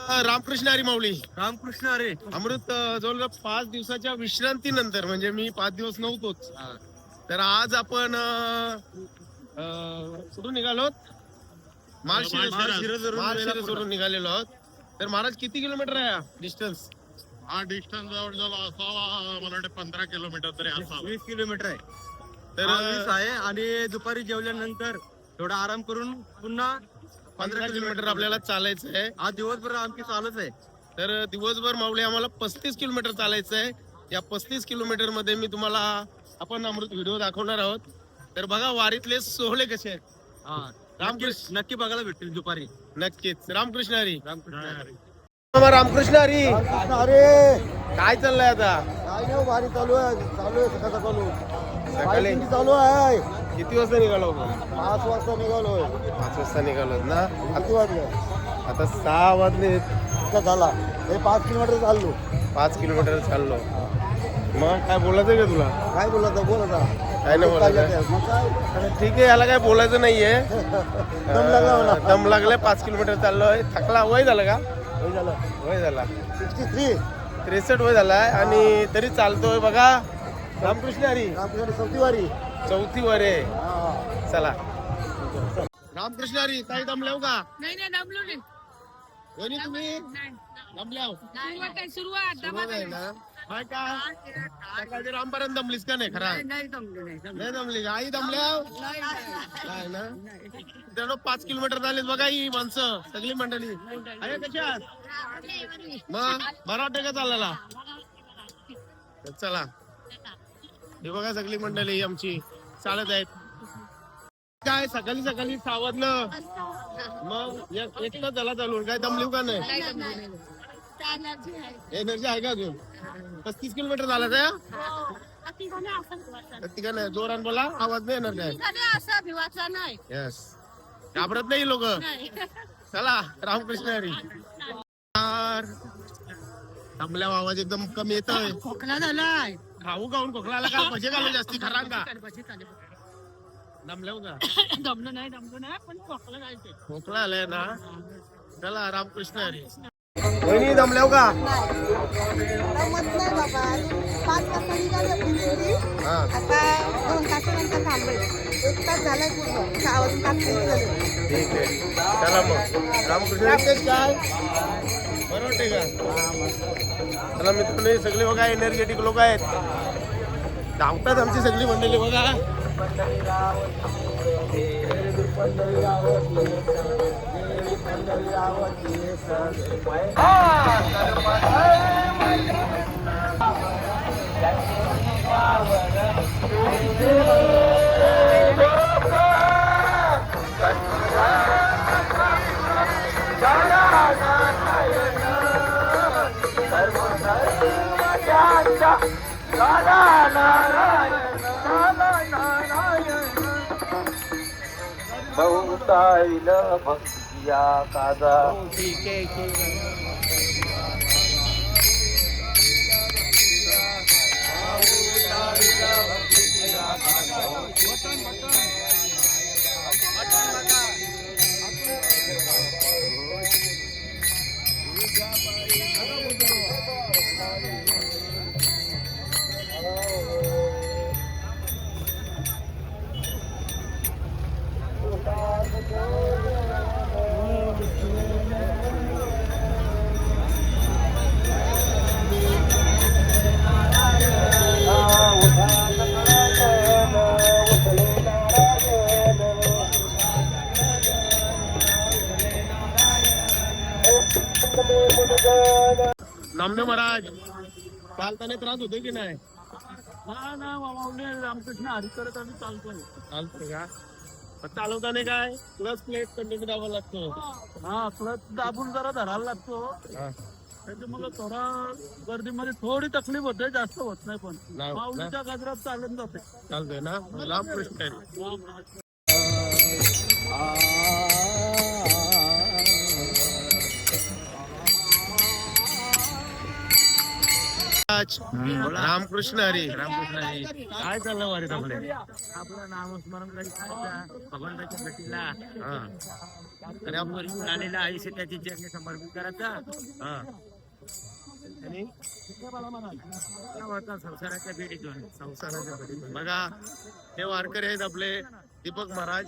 रामकृष्ण हरी माऊली. रामकृष्ण अरे अमृत जवळ 5 दिवसाच्या विश्रांतीनंतर म्हणजे मी 5 दिवस नव्हतोच, तर आज आपण कुठून निघालो? माळशिरसवरून निघालेलो आहोत. तर महाराज किती किलोमीटर आहे डिस्टन्स? हा डिस्टन्स जवळ असावा मला वाटतं 15 किलोमीटर तरी असावा. 20 किलोमीटर आहे. तर 20 आहे आणि दुपारी जेवल्यानंतर थोडा आराम करून पुन्हा 15 किलोमीटर आपल्याला चालायचं आहे. आज दिवसभर आमची चालच आहे. तर दिवसभर माऊली आम्हाला 35 किलोमीटर चालायचं आहे. या 35 किलोमीटर मध्ये मी तुम्हाला आपण अमृत व्हिडिओ दाखवणार आहोत. तर बघा वारीतले सोहळे कसे आहेत. रामकृष्ण नक्की बघायला भेटतील दुपारी. नक्कीच. रामकृष्ण हरी. रामकृष्ण अरे रामकृष्ण हरी. अरे काय चाललंय आता? काय नाही वारी चालू आहे सकाळ सकाळी चालू आहे. किती वाजता निघालो? 5 वाजता निघालोय. 5 वाजता निघालो ना. किती वाजले? आता 6 वाजले. इतका झाला हे 5 किलोमीटर चाललो. 5 किलोमीटर चाललो. मग काय बोलायचं का तुला? काय बोलायचं बोलायचा काय नाही बोलायचं. मग काय ठीक आहे, याला काय बोलायचं नाहीये. दम लागला मला. दम लागलाय. 5 किलोमीटर चाललोय. थकला. वय झालं का? हे झालं वय झाला 63. 63 वय झालाय आणि तरी चालतोय बघा. रामकृष्ण हरी. रामकृष्ण चौथी वारी. चौथी वर आहे. हा. चला. रामकृष्ण हरी. काही दमल्याव का? नाही दमलो नाही. वहिनी तुम्ही दमल्याव? सुरुवात आहे ना. काय काय सकाळची रामपर्यंत दमलीस का नाही? खरा नाही दमलो नाही दमली का? आई दमल्याव नाही ना. त्यानं 5 किलोमीटर झालेत बघा ही माणसं सगळी मंडळी आहे. कशा मग बरा वाटतं का चालला? चला. हे बघा सगळी मंडळी आमची चालत आहेत. काय सकाळी सकाळी सावधलं मग एकटं झाला चालून. काय दमलीव का नाही? एनर्जी आहे का अजून? 35 किलोमीटर झाला त्या का नाही? जोरान बोला. आवाज नाही येणार काय? यस. घाबरत नाही लोक. चला. रामकृष्ण हरी. थांबल्या आवाज एकदम कमी येतोय. खोकला झालाय. खाऊ खाऊन खोकला आला का? भजे घालू जास्ती खरा का? दमल्या का? दमलो नाही पण खोकला जायचं. खोकला आलाय ना. चला. रामकृष्ण हरी. वहिनी दमल्याव का? जमत नाही बाबा. 5 वाजता निघाली आपली दिंडी. हा. आता 2 तासानंतर थांबायचं. 1 तास झालाय पूर्ण. 6 वाजून 5 मिनिट झाले. ठीक आहे. चला मग. रामकृष्ण हरी. काय बरं वाटते का? चला मित्रांनो, सगळे बघा एनर्जेटिक लोक आहेत. धावतात आमची सगळी मंडळी बघा. बहुताईल भक्तिया काजा. ठीक आहे. नामदेव महाराज चालताना त्रास होतो की नाही? रामकृष्ण हरी करत आम्ही चालतोय. चालतो का? चालवताना काय क्लच प्लेट कंटिन्यू दाबावा लागतो. हा क्लच दाबून जरा धरायला लागतो. त्याच्यामुळे थोडा गर्दीमध्ये थोडी तकलीफ होते. जास्त होत नाही पण माऊलीच्या गजरात चालून जाते. चालतोय ना. रामकृष्ण हरी. महाराज रामकृष्ण हरी. काय चाललं वारीत आपल्या आपलं नामस्मरण करायचं भगवंताच्या भेटीला आणि आपण आलेला आयुष्य त्याची चरणी समर्पित करायचा आणि संसाराच्या भेटीतून बघा हे वारकरी आहेत आपले दीपक महाराज.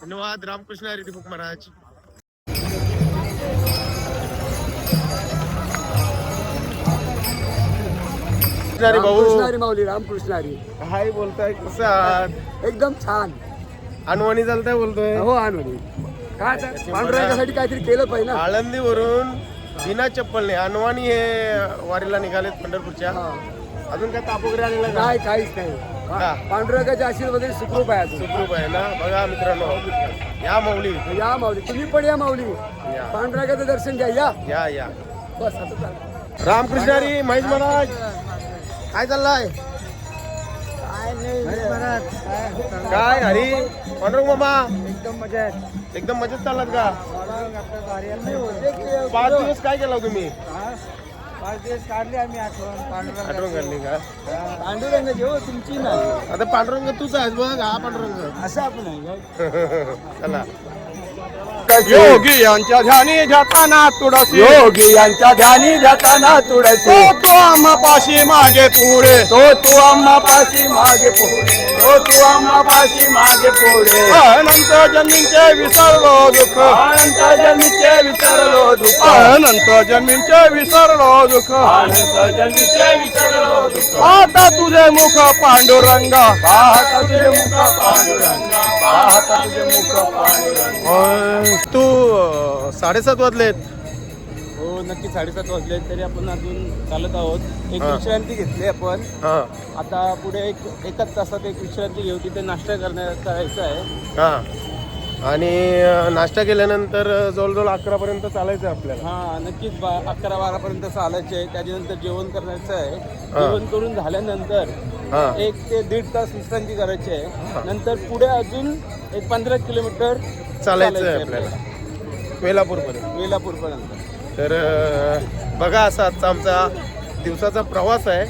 धन्यवाद. रामकृष्ण हरी दीपक महाराज. भाऊ माऊली रामकृष्णारी काय बोलताय, कसं आहात? एकदम छान. अनवाणी चालताय बोलतोय. हो आनंदी काय पांडुरंगासाठी काहीतरी केलं पाहिजे ना. आळंदीवरून बिना चप्पलने अनवाणी हे वारीला निघालेत पंढरपूरच्या. अजून काय ताप वगैरे आलेला का? काय काहीच नाही. पांडुरंगाच्या आशीर्वादाने सुखरूप आहे अजून. सुखरूप आहे ना. बघा मित्रांनो या माऊली, या माऊली तुम्ही पण या माऊली पांडुरंगाचं दर्शन घ्या. या या या. बस आता चालेल. रामकृष्ण हरी. महेश महाराज काय चाललाय? काय हरी पांडुरंग मामा एकदम मजा आहे. एकदम मजेत चाललात का? 5 दिवस काय केला तुम्ही? 5 दिवस काढले आम्ही आठवण काढली का? पांडुरंग जेव्हा तुमची ना आता पांडुरंग तूच आहेस बघ. हा पांडुरंग असं आपण आहे. चला. योगी यांच्या ध्यानी जाताना तुळसी, योगी यांच्या ध्यानी जाताना तुळसी, तो आम्हापाशी मागे पुढे, तो आम्हापाशी मागे पुढे, तो आम्हापाशी मागे पुढे. अनंत जन्मींचे विसरलो दुःख, अनंत जन्मीचे विसरलो दुःख, अनंत जन्मींचे विसरलो दुःख, अनंत जन्मीचे विसरलो दुःख. आता तुझे मुख पांडुरंगा, पाहता तुझे मुख पांडुरंगा, पाहता तुझे मुख पांडुरंगा. तू 7:30 वाजलेत. हो नक्की 7:30 वाजले तरी आपण अजून चालत आहोत. एक विश्रांती घेतली आपण. हा आता पुढे एकच तासात एक विश्रांती घेऊ. तिथे नाश्ता करण्याचा आहे. हा आणि नाश्ता केल्यानंतर जवळजवळ 11 पर्यंत चालायचं आपल्याला. हा नक्कीच 11-12 पर्यंत चालायचे आहे. त्याच्यानंतर जेवण करायचं आहे. जेवण करून झाल्यानंतर हा 1 ते 1.5 तास विश्रांती करायची आहे. नंतर पुढे अजून एक 15 किलोमीटर चालायचं आहे आपल्याला वेलापूर पर्यंत. वेलापूर पर्यंत. तर बघा असा आजचा आमचा दिवसाचा प्रवास आहे.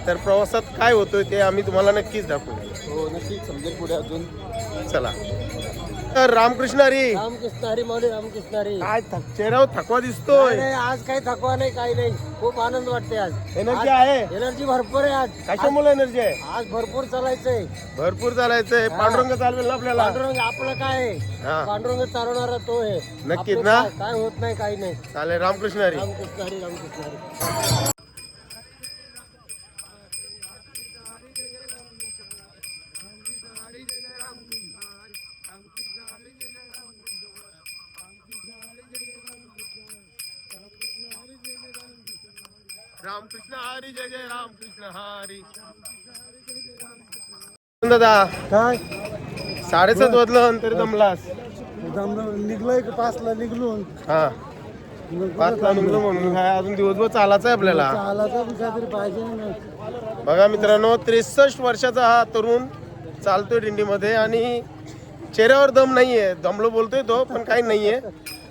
तर प्रवासात काय होतोय ते आम्ही तुम्हाला नक्कीच दाखवू. हो नक्कीच समजेल पुढे अजून. चला. तर रामकृष्ण हरी. रामकृष्ण हरी माऊली रामकृष्ण हरी. काय चेहऱ्यावर थकवा दिसतोय. आज काही थकवा नाही काही नाही. खूप आनंद वाटते. आज एनर्जी आहे. एनर्जी भरपूर आहे. आज कशामुळे एनर्जी आहे? आज भरपूर चालायचंय. भरपूर चालायचंय. पांडुरंग चालवेल ना आपल्याला. पांडुरंग आपलं काय आहे? हा पांडुरंग चालवणारा तो आहे. नक्कीच आपलं ना. काय होत नाही काही नाही. चालेल. रामकृष्ण हरी. रामकृष्ण हरी रामकृष्ण हरी. रामकृष्ण हरी. जय जय रामकृष्ण हरी. दादा काय 7:30 वाजलं तरी दमलास. निघलोय 5ला निघलून. हा 5ला निघलो म्हणून काय अजून दिवसभर चालायचं आहे आपल्याला. चालायचा बी काहीतरी पाहिजे ना. बघा मित्रांनो 63 वर्षाचा हा तरुण चालतोय दिंडीमध्ये आणि चेहऱ्यावर दम नाहीये. दमलो बोलतोय तो पण काही नाहीये.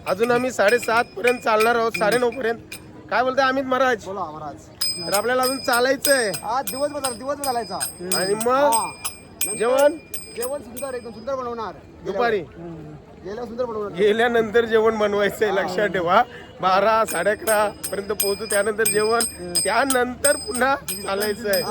अजून आम्ही 7:30 पर्यंत चालणार आहोत. 9:30 पर्यंत. काय बोलतोय अमित महाराज? बोला महाराज. तर आपल्याला अजून चालायचंय आज दिवसभर चालायचा. आणि मग जेवण जेवण सुंदर एकदम सुंदर बनवणार. दुपारी गेल्यावर सुंदर बनवणार. गेल्यानंतर जेवण बनवायचंय. लक्षात ठेवा 12, 11:30 पर्यंत पोहोचू. त्यानंतर जेवण. त्यानंतर पुन्हा चालायचंय.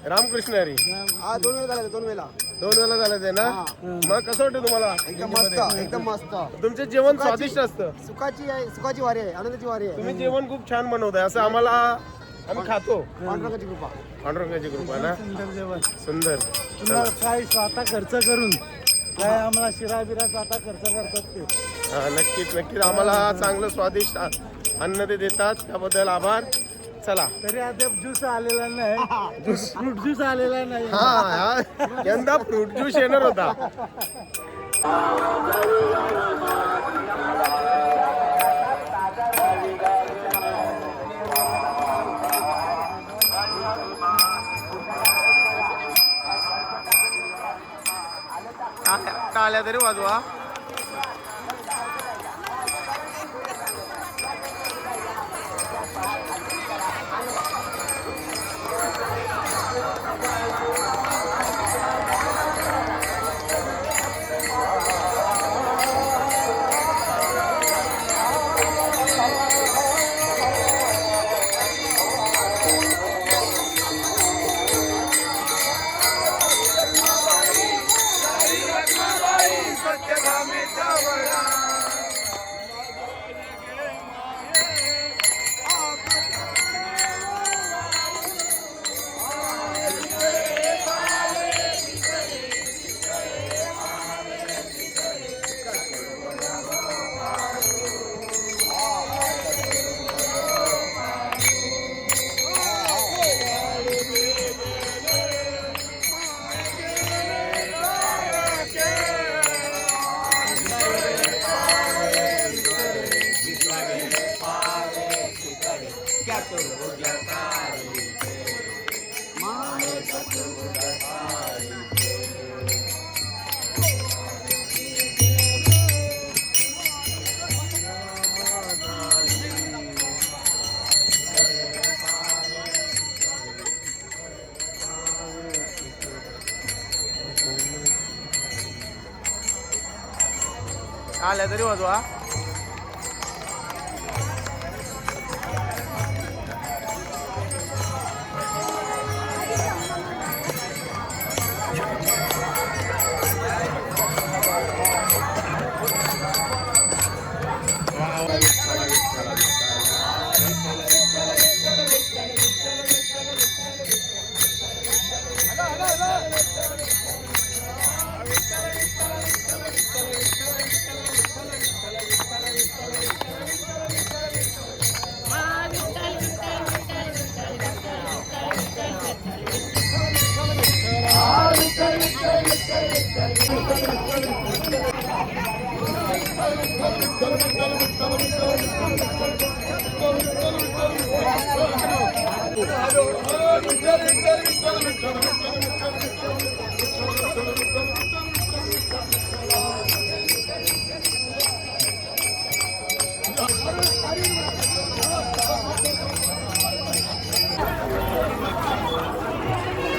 रामकृष्ण हरी. आज 2 वेळा चालायचं. 2 वेळा. 2 वेळा चालायचंय ना. मग कसं वाटतं तुम्हाला? एकदम मस्त एकदम मस्त. तुमचं जेवण स्वादिष्ट असतं. सुखाची वारी आहे. आनंदाची वारी आहे. तुम्ही जेवण खूप छान बनवताय असं आम्हाला आम्ही खातो. पांडुरंगाची कृपा. पांडुरंगाची कृपा ना. सुंदर. काय स्वतः खर्च करून काय आम्हाला शिरा बिरा स्वतः खर्च करतात ते. हा नक्कीच नक्कीच आम्हाला चांगलं स्वादिष्ट अन्न ते देतात त्याबद्दल आभार. चला. तरी आता ज्यूस आलेला नाही. फ्रूट ज्यूस आलेला नाही. हा यंदा फ्रूट ज्यूस येणार होता. टाळ्या तरी वाजवा. आल्या तरी वाजवा.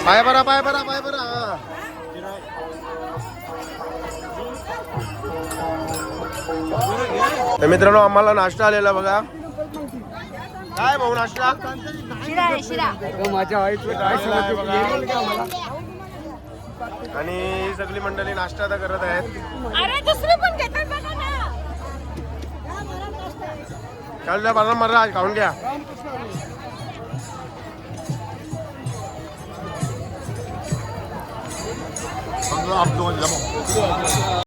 पाय बरा पाय बरा पाय बरा. तर मित्रांनो आम्हाला नाश्ता आलेला बघा. काय भाऊ नाश्ता? आहे बघा. आणि ही सगळी मंडळी नाश्ता आता करत आहेत. अरे दुसरे पण घेतात बघा ना. चालू द्या मर्रा खाऊन घ्या. आप दोन